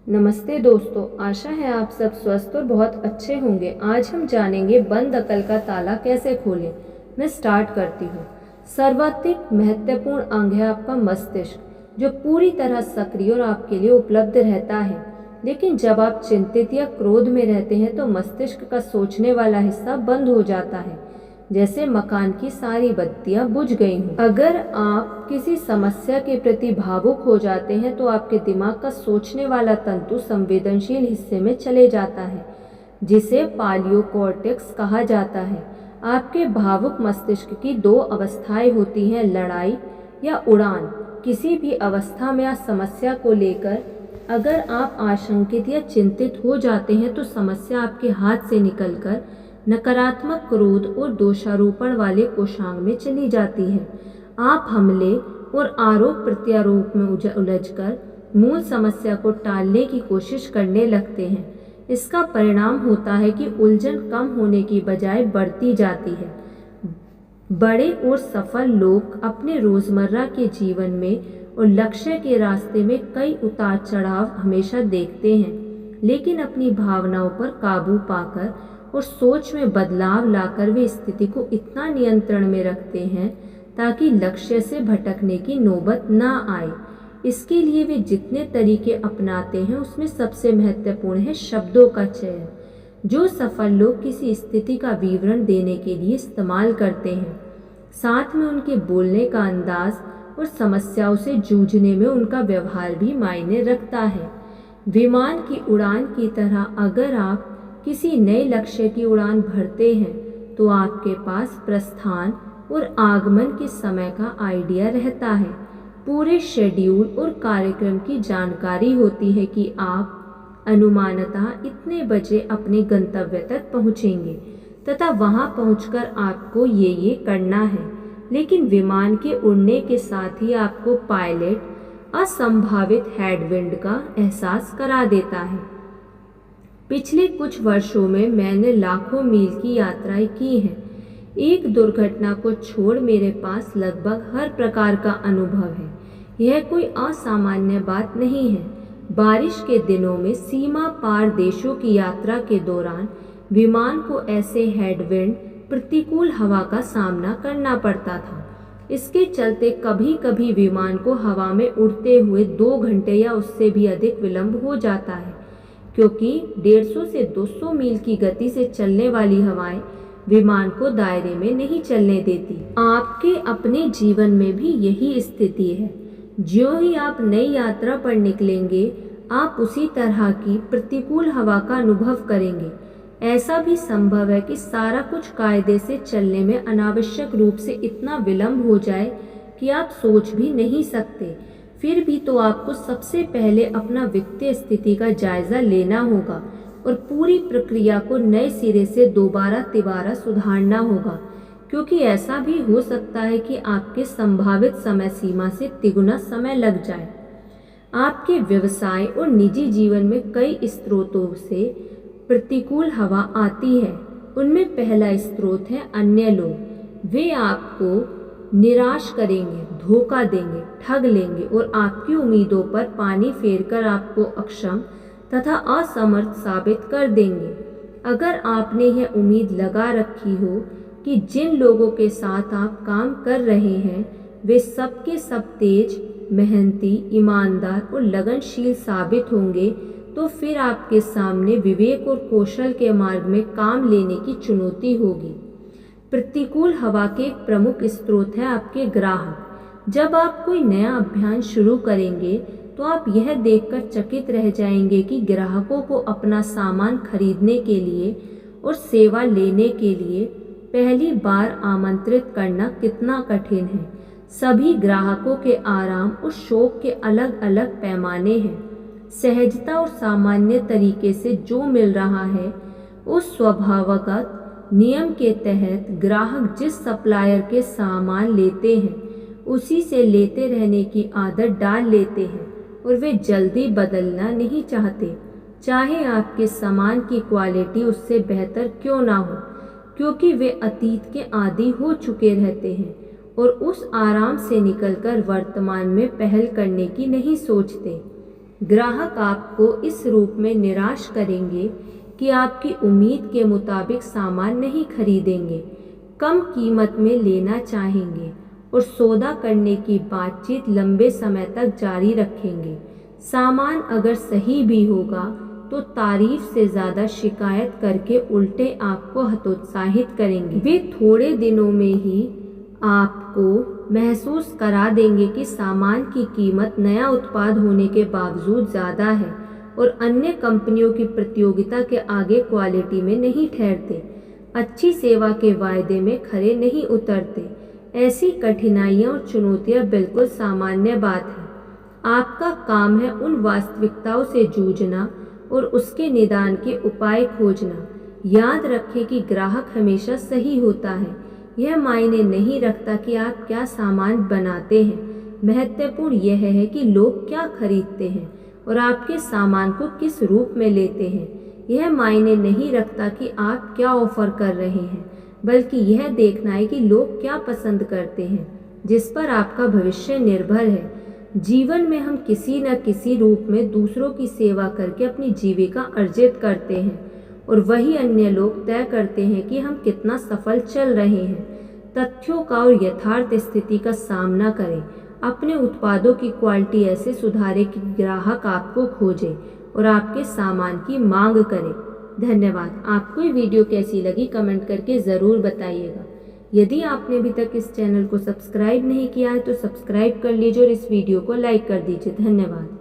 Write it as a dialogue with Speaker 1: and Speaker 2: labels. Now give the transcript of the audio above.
Speaker 1: नमस्ते दोस्तों, आशा है आप सब स्वस्थ और बहुत अच्छे होंगे। आज हम जानेंगे बंद अकल का ताला कैसे खोलें। मैं स्टार्ट करती हूँ। सर्वाधिक महत्वपूर्ण अंग है आपका मस्तिष्क, जो पूरी तरह सक्रिय और आपके लिए उपलब्ध रहता है। लेकिन जब आप चिंतित या क्रोध में रहते हैं तो मस्तिष्क का सोचने वाला हिस्सा बंद हो जाता है, जैसे मकान की सारी बत्तियां बुझ गई हों। अगर आप किसी समस्या के प्रति भावुक हो जाते हैं तो आपके दिमाग का सोचने वाला तंतु संवेदनशील हिस्से में चले जाता है, जिसे पालियो कॉर्टेक्स कहा जाता है। आपके भावुक मस्तिष्क की दो अवस्थाएं होती हैं, लड़ाई या उड़ान। किसी भी अवस्था में या समस्या को लेकर अगर आप आशंकित या चिंतित हो जाते हैं तो समस्या आपके हाथ से निकलकर नकारात्मक क्रोध और दोषारोपण वाले कोषांग में चली जाती है। आप हमले और आरोप प्रत्यारोप में उलझकर मूल समस्या को टालने की कोशिश करने लगते हैं। इसका परिणाम होता है कि उलझन कम होने की बजाय बढ़ती जाती है। बड़े और सफल लोग अपने रोजमर्रा के जीवन में और लक्ष्य के रास्ते में कई उतार चढ़ाव हमेशा देखते हैं, लेकिन अपनी भावनाओं पर काबू पाकर और सोच में बदलाव लाकर वे स्थिति को इतना नियंत्रण में रखते हैं ताकि लक्ष्य से भटकने की नौबत ना आए। इसके लिए वे जितने तरीके अपनाते हैं उसमें सबसे महत्वपूर्ण है शब्दों का चयन, जो सफल लोग किसी स्थिति का विवरण देने के लिए इस्तेमाल करते हैं। साथ में उनके बोलने का अंदाज और समस्याओं से जूझने में उनका व्यवहार भी मायने रखता है। विमान की उड़ान की तरह अगर आप किसी नए लक्ष्य की उड़ान भरते हैं तो आपके पास प्रस्थान और आगमन के समय का आइडिया रहता है। पूरे शेड्यूल और कार्यक्रम की जानकारी होती है कि आप अनुमानतः इतने बजे अपने गंतव्य तक पहुंचेंगे तथा वहां पहुंचकर आपको ये करना है। लेकिन विमान के उड़ने के साथ ही आपको पायलट असंभावित हेडविंड का एहसास करा देता है। पिछले कुछ वर्षों में मैंने लाखों मील की यात्राएं की हैं। एक दुर्घटना को छोड़ मेरे पास लगभग हर प्रकार का अनुभव है। यह कोई असामान्य बात नहीं है। बारिश के दिनों में सीमा पार देशों की यात्रा के दौरान विमान को ऐसे हेडविंड, प्रतिकूल हवा का सामना करना पड़ता था। इसके चलते कभी कभी विमान को हवा में उड़ते हुए 2 घंटे या उससे भी अधिक विलंब हो जाता है, क्योंकि 150 से 200 मील की गति से चलने वाली हवाएं विमान को दायरे में नहीं चलने देती। आपके अपने जीवन में भी यही स्थिति है। ज्यों ही आप नई यात्रा पर निकलेंगे, आप उसी तरह की प्रतिकूल हवा का अनुभव करेंगे। ऐसा भी संभव है कि सारा कुछ कायदे से चलने में अनावश्यक रूप से इतना विलंब हो जाए कि आप सोच भी नहीं सकते। फिर भी तो आपको सबसे पहले अपना वित्तीय स्थिति का जायजा लेना होगा और पूरी प्रक्रिया को नए सिरे से दोबारा तिबारा सुधारना होगा, क्योंकि ऐसा भी हो सकता है कि आपके संभावित समय सीमा से तिगुना समय लग जाए। आपके व्यवसाय और निजी जीवन में कई स्रोतों से प्रतिकूल हवा आती है। उनमें पहला स्रोत है अन्य लोग। वे आपको निराश करेंगे, धोखा देंगे, ठग लेंगे और आपकी उम्मीदों पर पानी फेरकर आपको अक्षम तथा असमर्थ साबित कर देंगे। अगर आपने यह उम्मीद लगा रखी हो कि जिन लोगों के साथ आप काम कर रहे हैं वे सब के सब तेज, मेहनती, ईमानदार और लगनशील साबित होंगे, तो फिर आपके सामने विवेक और कौशल के मार्ग में काम लेने की चुनौती होगी। प्रतिकूल हवा के एक प्रमुख स्रोत है आपके ग्राहक। जब आप कोई नया अभियान शुरू करेंगे तो आप यह देखकर चकित रह जाएंगे कि ग्राहकों को अपना सामान खरीदने के लिए और सेवा लेने के लिए पहली बार आमंत्रित करना कितना कठिन है। सभी ग्राहकों के आराम और शौक के अलग अलग पैमाने हैं। सहजता और सामान्य तरीके से जो मिल रहा है उस स्वभावगत नियम के तहत ग्राहक जिस सप्लायर के सामान लेते हैं उसी से लेते रहने की आदत डाल लेते हैं और वे जल्दी बदलना नहीं चाहते, चाहे आपके सामान की क्वालिटी उससे बेहतर क्यों ना हो, क्योंकि वे अतीत के आदी हो चुके रहते हैं और उस आराम से निकलकर वर्तमान में पहल करने की नहीं सोचते। ग्राहक आपको इस रूप में निराश करेंगे कि आपकी उम्मीद के मुताबिक सामान नहीं खरीदेंगे, कम कीमत में लेना चाहेंगे और सौदा करने की बातचीत लंबे समय तक जारी रखेंगे। सामान अगर सही भी होगा तो तारीफ से ज़्यादा शिकायत करके उल्टे आपको हतोत्साहित करेंगे। वे थोड़े दिनों में ही आपको महसूस करा देंगे कि सामान की कीमत नया उत्पाद होने के बावजूद ज़्यादा है और अन्य कंपनियों की प्रतियोगिता के आगे क्वालिटी में नहीं ठहरते, अच्छी सेवा के वायदे में खरे नहीं उतरते। ऐसी कठिनाइयाँ और चुनौतियाँ बिल्कुल सामान्य बात है। आपका काम है उन वास्तविकताओं से जूझना और उसके निदान के उपाय खोजना। याद रखें कि ग्राहक हमेशा सही होता है। यह मायने नहीं रखता कि आप क्या सामान बनाते हैं, महत्वपूर्ण यह है कि लोग क्या खरीदते हैं और आपके सामान को किस रूप में लेते हैं। यह मायने नहीं रखता कि आप क्या ऑफर कर रहे हैं, बल्कि यह देखना है कि लोग क्या पसंद करते हैं, जिस पर आपका भविष्य निर्भर है। जीवन में हम किसी न किसी रूप में दूसरों की सेवा करके अपनी जीविका अर्जित करते हैं और वही अन्य लोग तय करते हैं कि हम कितना सफल चल रहे हैं। तथ्यों का और यथार्थ स्थिति का सामना करें। अपने उत्पादों की क्वालिटी ऐसे सुधारें कि ग्राहक आपको खोजे और आपके सामान की मांग करे। धन्यवाद। आपको ये वीडियो कैसी लगी कमेंट करके ज़रूर बताइएगा। यदि आपने अभी तक इस चैनल को सब्सक्राइब नहीं किया है तो सब्सक्राइब कर लीजिए और इस वीडियो को लाइक कर दीजिए। धन्यवाद।